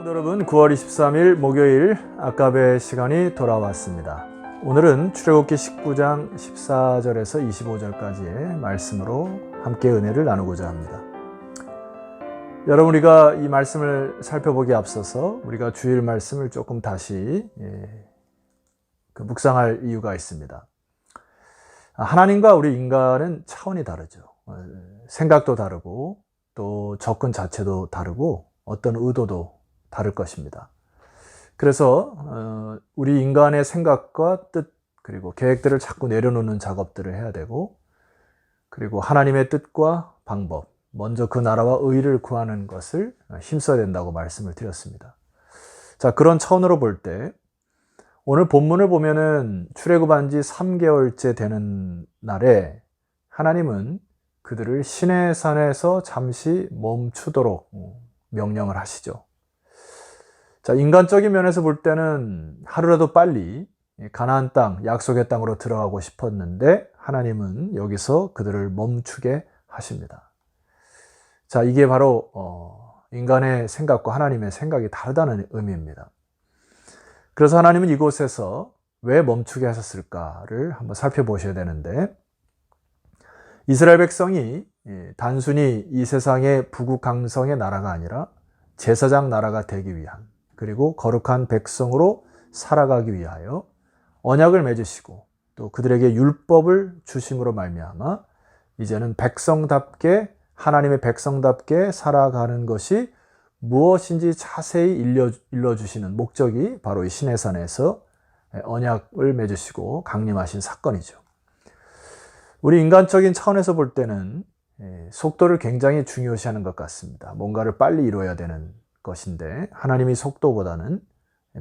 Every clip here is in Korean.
성도 여러분, 9월 23일 목요일 아까베 시간이 돌아왔습니다. 오늘은 출애굽기 19장 14절에서 25절까지의 말씀으로 함께 은혜를 나누고자 합니다. 여러분, 우리가 이 말씀을 살펴보기에 앞서서 우리가 주일 말씀을 조금 다시 묵상할 이유가 있습니다. 하나님과 우리 인간은 차원이 다르죠. 생각도 다르고 또 접근 자체도 다르고 어떤 의도도 다를 것입니다. 그래서 우리 인간의 생각과 뜻 그리고 계획들을 자꾸 내려놓는 작업들을 해야 되고, 그리고 하나님의 뜻과 방법, 먼저 그 나라와 의를 구하는 것을 힘써야 된다고 말씀을 드렸습니다. 자, 그런 차원으로 볼 때 오늘 본문을 보면은 출애굽한 지 3개월째 되는 날에 하나님은 그들을 시내산에서 잠시 멈추도록 명령을 하시죠. 자, 인간적인 면에서 볼 때는 하루라도 빨리 가나안 땅, 약속의 땅으로 들어가고 싶었는데 하나님은 여기서 그들을 멈추게 하십니다. 자, 이게 바로 인간의 생각과 하나님의 생각이 다르다는 의미입니다. 그래서 하나님은 이곳에서 왜 멈추게 하셨을까를 한번 살펴보셔야 되는데, 이스라엘 백성이 단순히 이 세상의 부국강성의 나라가 아니라 제사장 나라가 되기 위한, 그리고 거룩한 백성으로 살아가기 위하여 언약을 맺으시고 또 그들에게 율법을 주심으로 말미암아 이제는 백성답게, 하나님의 백성답게 살아가는 것이 무엇인지 자세히 일러주시는 목적이 바로 이 시내산에서 언약을 맺으시고 강림하신 사건이죠. 우리 인간적인 차원에서 볼 때는 속도를 굉장히 중요시하는 것 같습니다. 뭔가를 빨리 이루어야 되는 것인데 하나님이 속도보다는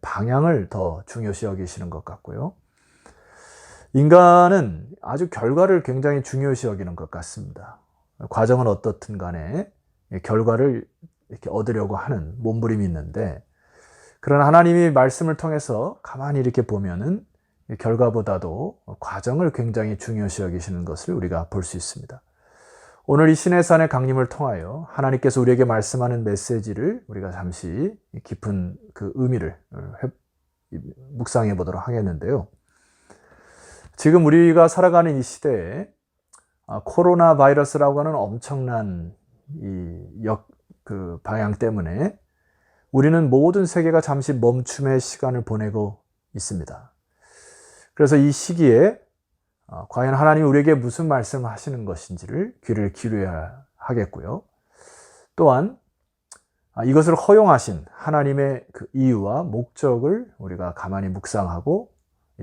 방향을 더 중요시 여기시는 것 같고요. 인간은 아주 결과를 굉장히 중요시 여기는 것 같습니다. 과정은 어떻든 간에 결과를 이렇게 얻으려고 하는 몸부림이 있는데, 그러나 하나님이 말씀을 통해서 가만히 이렇게 보면은 결과보다도 과정을 굉장히 중요시 여기시는 것을 우리가 볼 수 있습니다. 오늘 이 시내산의 강림을 통하여 하나님께서 우리에게 말씀하는 메시지를 우리가 잠시 깊은 그 의미를 묵상해 보도록 하겠는데요. 지금 우리가 살아가는 이 시대에 코로나 바이러스라고 하는 엄청난 그 방향 때문에 우리는 모든 세계가 잠시 멈춤의 시간을 보내고 있습니다. 그래서 이 시기에 과연 하나님이 우리에게 무슨 말씀을 하시는 것인지를 귀를 기울여야 하겠고요. 또한 이것을 허용하신 하나님의 그 이유와 목적을 우리가 가만히 묵상하고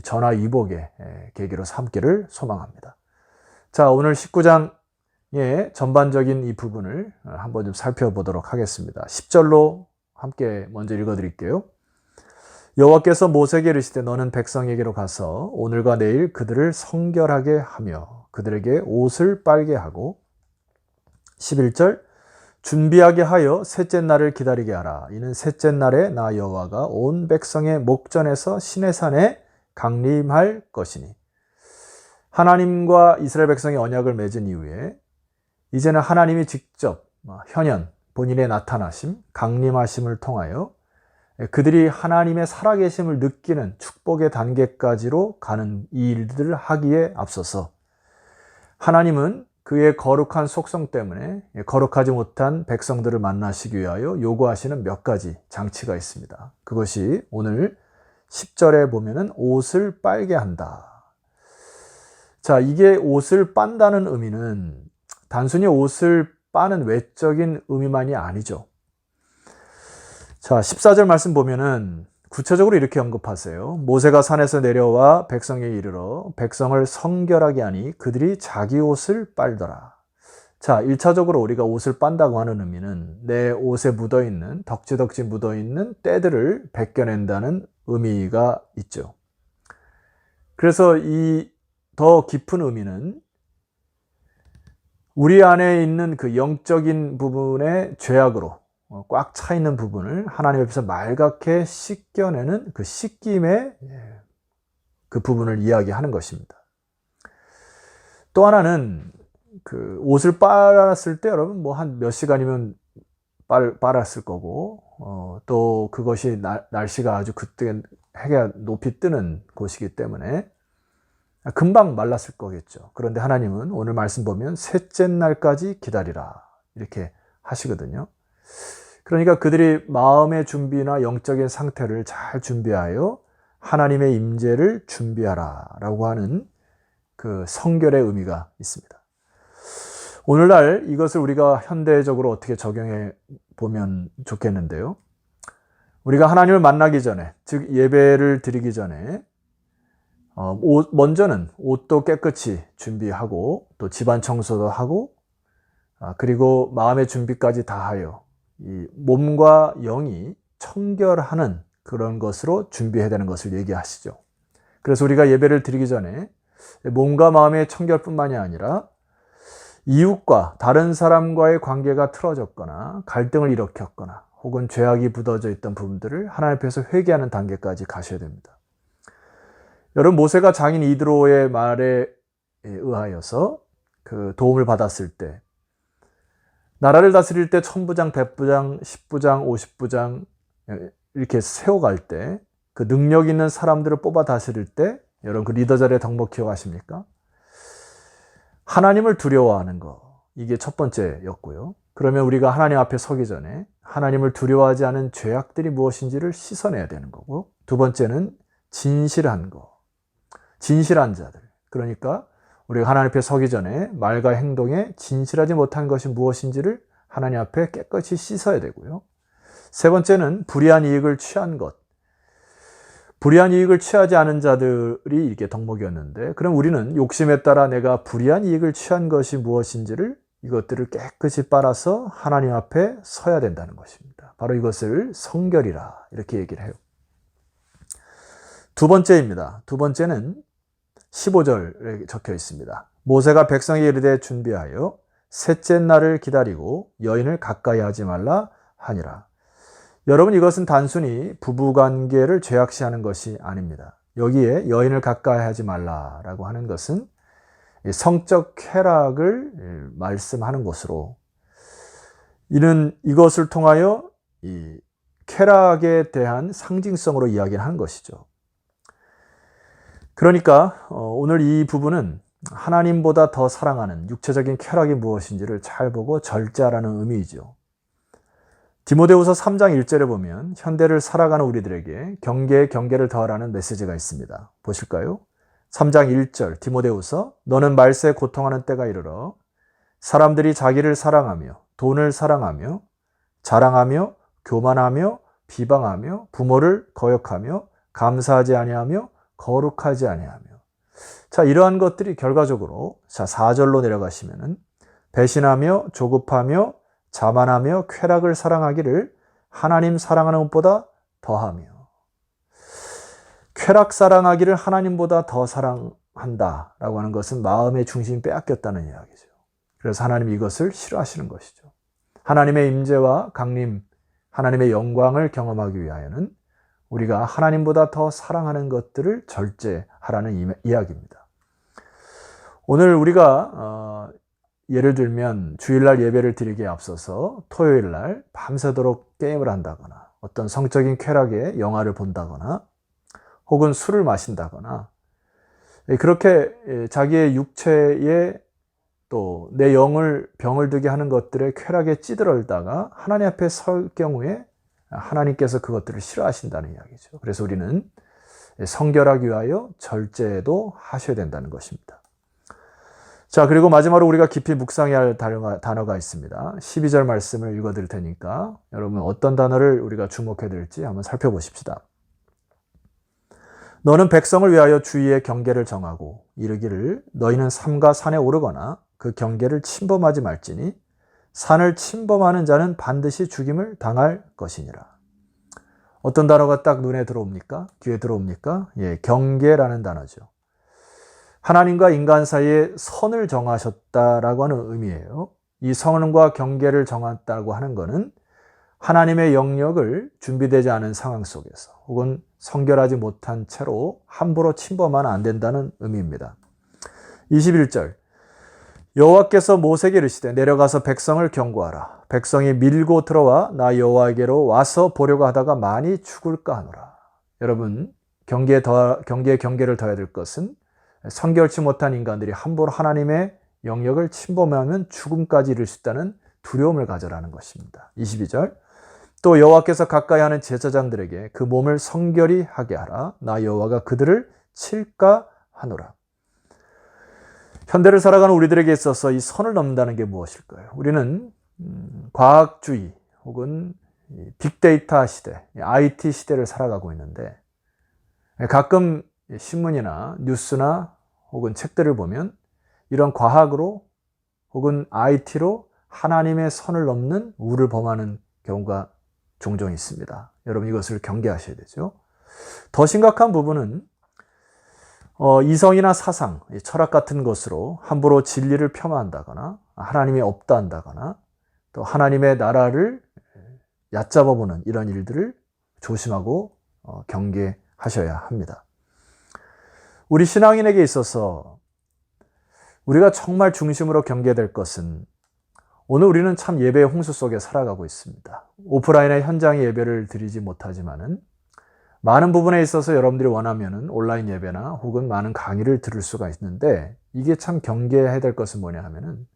전화위복의 계기로 삼기를 소망합니다. 자, 오늘 19장의 전반적인 이 부분을 한번 좀 살펴보도록 하겠습니다. 10절로 함께 먼저 읽어드릴게요. 여호와께서 모세에게 이르시되 너는 백성에게로 가서 오늘과 내일 그들을 성결하게 하며 그들에게 옷을 빨게 하고, 11절 준비하게 하여 셋째 날을 기다리게 하라. 이는 셋째 날에 나 여호와가 온 백성의 목전에서 시내산에 강림할 것이니. 하나님과 이스라엘 백성이 언약을 맺은 이후에 이제는 하나님이 직접 현현 본인의 나타나심, 강림하심을 통하여 그들이 하나님의 살아계심을 느끼는 축복의 단계까지로 가는 이 일들을 하기에 앞서서 하나님은 그의 거룩한 속성 때문에 거룩하지 못한 백성들을 만나시기 위하여 요구하시는 몇 가지 장치가 있습니다. 그것이 오늘 10절에 보면은 옷을 빨게 한다. 자, 이게 옷을 빤다는 의미는 단순히 옷을 빠는 외적인 의미만이 아니죠. 자, 14절 말씀 보면은 구체적으로 이렇게 언급하세요. 모세가 산에서 내려와 백성에게 이르러 백성을 성결하게 하니 그들이 자기 옷을 빨더라. 자, 1차적으로 우리가 옷을 빤다고 하는 의미는 내 옷에 묻어있는, 덕지덕지 묻어있는 때들을 벗겨낸다는 의미가 있죠. 그래서 이 더 깊은 의미는 우리 안에 있는 그 영적인 부분의 죄악으로 꽉 차 있는 부분을 하나님 앞에서 말갛게 씻겨내는 그 씻김의 그 부분을 이야기하는 것입니다. 또 하나는 그 옷을 빨았을 때 여러분 뭐 한 몇 시간이면 빨았을 거고, 또 그것이 날씨가 아주 그때 해가 높이 뜨는 곳이기 때문에 금방 말랐을 거겠죠. 그런데 하나님은 오늘 말씀 보면 셋째 날까지 기다리라 이렇게 하시거든요. 그러니까 그들이 마음의 준비나 영적인 상태를 잘 준비하여 하나님의 임재를 준비하라 라고 하는 그 성결의 의미가 있습니다. 오늘날 이것을 우리가 현대적으로 어떻게 적용해 보면 좋겠는데요. 우리가 하나님을 만나기 전에, 즉 예배를 드리기 전에 먼저는 옷도 깨끗이 준비하고 또 집안 청소도 하고 그리고 마음의 준비까지 다 하여 이 몸과 영이 청결하는 그런 것으로 준비해야 되는 것을 얘기하시죠. 그래서 우리가 예배를 드리기 전에 몸과 마음의 청결뿐만이 아니라 이웃과 다른 사람과의 관계가 틀어졌거나 갈등을 일으켰거나 혹은 죄악이 묻어져 있던 부분들을 하나님 앞에서 회개하는 단계까지 가셔야 됩니다. 여러분, 모세가 장인 이드로의 말에 의하여서 그 도움을 받았을 때 나라를 다스릴 때 1000부장, 100부장, 10부장, 50부장 이렇게 세워갈 때 그 능력 있는 사람들을 뽑아 다스릴 때 여러분 그 리더 자리의 덕목 기억하십니까? 하나님을 두려워하는 거, 이게 첫 번째였고요. 그러면 우리가 하나님 앞에 서기 전에 하나님을 두려워하지 않은 죄악들이 무엇인지를 씻어내야 되는 거고, 두 번째는 진실한 거, 진실한 자들. 그러니까 우리가 하나님 앞에 서기 전에 말과 행동에 진실하지 못한 것이 무엇인지를 하나님 앞에 깨끗이 씻어야 되고요. 세 번째는 불의한 이익을 취한 것. 불의한 이익을 취하지 않은 자들이 이게 덕목이었는데, 그럼 우리는 욕심에 따라 내가 불의한 이익을 취한 것이 무엇인지를 이것들을 깨끗이 빨아서 하나님 앞에 서야 된다는 것입니다. 바로 이것을 성결이라 이렇게 얘기를 해요. 두 번째입니다. 두 번째는 15절에 적혀 있습니다. 모세가 백성에 이르되 준비하여 셋째 날을 기다리고 여인을 가까이 하지 말라 하니라. 여러분, 이것은 단순히 부부관계를 죄악시하는 것이 아닙니다. 여기에 여인을 가까이 하지 말라라고 하는 것은 성적 쾌락을 말씀하는 것으로, 이는 이것을 통하여 이 쾌락에 대한 상징성으로 이야기를 하는 것이죠. 그러니까 오늘 이 부분은 하나님보다 더 사랑하는 육체적인 쾌락이 무엇인지를 잘 보고 절제하라는 의미이죠. 디모데후서 3장 1절에 보면 현대를 살아가는 우리들에게 경계에 경계를 더하라는 메시지가 있습니다. 보실까요? 3장 1절 디모데후서, 너는 말세에 고통하는 때가 이르러 사람들이 자기를 사랑하며 돈을 사랑하며 자랑하며 교만하며 비방하며 부모를 거역하며 감사하지 아니하며 거룩하지 아니하며. 자, 이러한 것들이 결과적으로 4절로 내려가시면은 배신하며 조급하며 자만하며 쾌락을 사랑하기를 하나님 사랑하는 것보다 더하며. 쾌락 사랑하기를 하나님보다 더 사랑한다라고 하는 것은 마음의 중심이 빼앗겼다는 이야기죠. 그래서 하나님이 이것을 싫어하시는 것이죠. 하나님의 임재와 강림, 하나님의 영광을 경험하기 위하여는 우리가 하나님보다 더 사랑하는 것들을 절제하라는 이야기입니다. 오늘 우리가 예를 들면 주일날 예배를 드리기에 앞서서 토요일날 밤새도록 게임을 한다거나 어떤 성적인 쾌락에 영화를 본다거나 혹은 술을 마신다거나 그렇게 자기의 육체에 또 내 영을 병을 들게 하는 것들의 쾌락에 찌들어다가 하나님 앞에 설 경우에 하나님께서 그것들을 싫어하신다는 이야기죠. 그래서 우리는 성결하기 위하여 절제도 하셔야 된다는 것입니다. 자, 그리고 마지막으로 우리가 깊이 묵상해야 할 단어가 있습니다. 12절 말씀을 읽어드릴 테니까 여러분 어떤 단어를 우리가 주목해야 될지 한번 살펴보십시다. 너는 백성을 위하여 주위의 경계를 정하고 이르기를 너희는 삼가 산에 오르거나 그 경계를 침범하지 말지니 산을 침범하는 자는 반드시 죽임을 당할 것이니라. 어떤 단어가 딱 눈에 들어옵니까? 귀에 들어옵니까? 예, 경계라는 단어죠. 하나님과 인간 사이에 선을 정하셨다라고 하는 의미예요. 이 선과 경계를 정했다고 하는 것은 하나님의 영역을 준비되지 않은 상황 속에서 혹은 성결하지 못한 채로 함부로 침범하면 안 된다는 의미입니다. 21절 여호와께서 모세에게 이르시되 내려가서 백성을 경고하라. 백성이 밀고 들어와 나 여호와에게로 와서 보려고 하다가 많이 죽을까 하노라. 여러분, 경계에 경계를 더해야 될 것은 성결치 못한 인간들이 함부로 하나님의 영역을 침범하면 죽음까지 이를 수 있다는 두려움을 가져라는 것입니다. 22절. 또 여호와께서 가까이 하는 제사장들에게 그 몸을 성결히 하게 하라. 나 여호와가 그들을 칠까 하노라. 현대를 살아가는 우리들에게 있어서 이 선을 넘는다는 게 무엇일까요? 우리는 과학주의 혹은 빅데이터 시대, IT 시대를 살아가고 있는데 가끔 신문이나 뉴스나 혹은 책들을 보면 이런 과학으로 혹은 IT로 하나님의 선을 넘는 우를 범하는 경우가 종종 있습니다. 여러분 이것을 경계하셔야 되죠. 더 심각한 부분은 이성이나 사상, 철학 같은 것으로 함부로 진리를 폄하한다거나 하나님이 없다 한다거나 또 하나님의 나라를 얕잡아보는 이런 일들을 조심하고 경계하셔야 합니다. 우리 신앙인에게 있어서 우리가 정말 중심으로 경계될 것은 오늘 우리는 참 예배의 홍수 속에 살아가고 있습니다. 오프라인의 현장의 예배를 드리지 못하지만은 많은 부분에 있어서 여러분들이 원하면은 온라인 예배나 혹은 많은 강의를 들을 수가 있는데 이게 참 경계해야 될 것은 뭐냐 하면은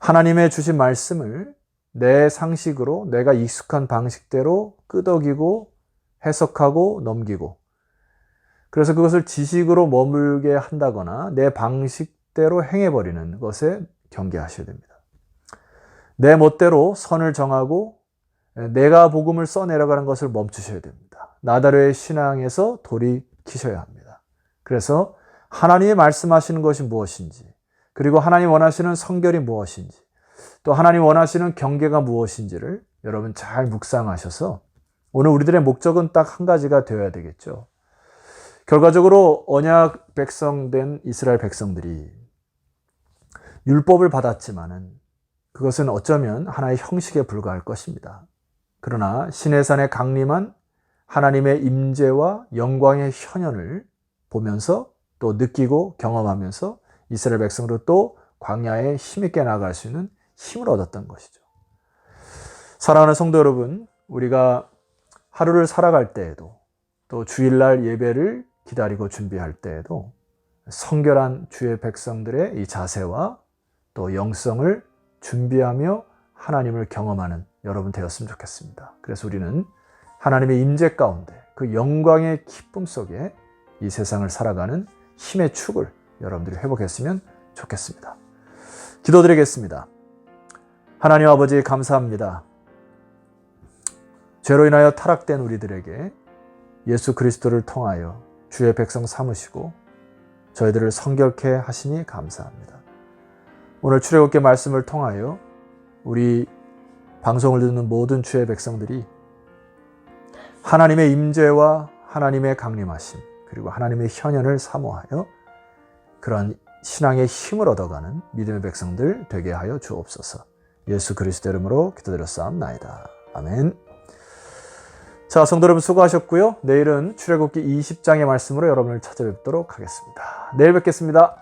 하나님의 주신 말씀을 내 상식으로 내가 익숙한 방식대로 끄덕이고 해석하고 넘기고 그래서 그것을 지식으로 머물게 한다거나 내 방식대로 행해버리는 것에 경계하셔야 됩니다. 내 멋대로 선을 정하고 내가 복음을 써내려가는 것을 멈추셔야 됩니다. 나다르의 신앙에서 돌이키셔야 합니다. 그래서 하나님이 말씀하시는 것이 무엇인지 그리고 하나님 원하시는 성결이 무엇인지 또 하나님 원하시는 경계가 무엇인지를 여러분 잘 묵상하셔서 오늘 우리들의 목적은 딱 한 가지가 되어야 되겠죠. 결과적으로 언약 백성된 이스라엘 백성들이 율법을 받았지만은 그것은 어쩌면 하나의 형식에 불과할 것입니다. 그러나 시내산에 강림한 하나님의 임재와 영광의 현현을 보면서 또 느끼고 경험하면서 이스라엘 백성으로 또 광야에 힘있게 나아갈 수 있는 힘을 얻었던 것이죠. 사랑하는 성도 여러분, 우리가 하루를 살아갈 때에도 또 주일날 예배를 기다리고 준비할 때에도 성결한 주의 백성들의 이 자세와 또 영성을 준비하며 하나님을 경험하는 여러분 되었으면 좋겠습니다. 그래서 우리는 하나님의 임재 가운데 그 영광의 기쁨 속에 이 세상을 살아가는 힘의 축을 여러분들이 회복했으면 좋겠습니다. 기도드리겠습니다. 하나님 아버지 감사합니다. 죄로 인하여 타락된 우리들에게 예수 그리스도를 통하여 주의 백성 삼으시고 저희들을 성결케 하시니 감사합니다. 오늘 출애굽기 말씀을 통하여 우리 방송을 듣는 모든 주의 백성들이 하나님의 임재와 하나님의 강림하심 그리고 하나님의 현현을 사모하여 그러한 신앙의 힘을 얻어가는 믿음의 백성들 되게 하여 주옵소서. 예수 그리스도 이름으로 기도드렸사옵나이다. 아멘. 자, 성도 여러분 수고하셨고요. 내일은 출애굽기 20장의 말씀으로 여러분을 찾아뵙도록 하겠습니다. 내일 뵙겠습니다.